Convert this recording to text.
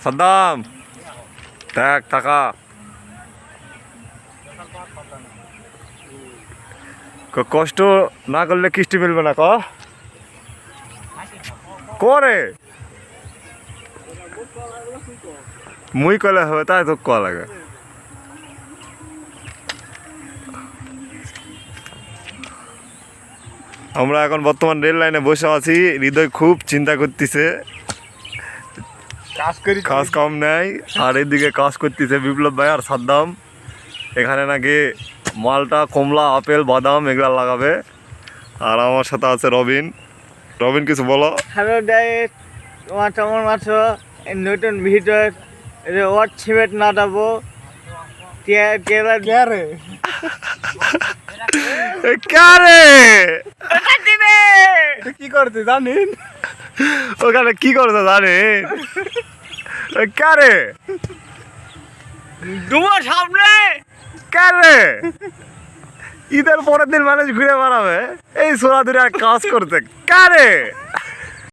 সাদ্দাম দেখ টাকা কষ্ট না করলে কিস্তি মিলবে না করে মুই কলে হবে তাই তো লাগে আমরা এখন বর্তমান রেল লাইনে বসে আছি। হৃদয় খুব চিন্তা করতেছে, কাজ কম নেই, আর এদিকে কাজ করতেছে বিপ্লব ভাই আর সাদ্দাম। এখানে নাকি মালটা, কমলা, আপেল, বাদাম এগুলা লাগাবে। আর আমার সাথে আছে রবিন। রবিন কিছু বলো। হ্যালো ডাইট, তোমার কেমন আছো? নতুন ভিডিও ওয়াট সিমেন্ট না দেবো কি করতে জানেন? ওখানে কি করতে জানেন? কারে তোমার সামনে কারে ঈদের পরের দিন মানুষ ঘুরে বেড়াবে এই সোনা দূরে কাজ করতে কারে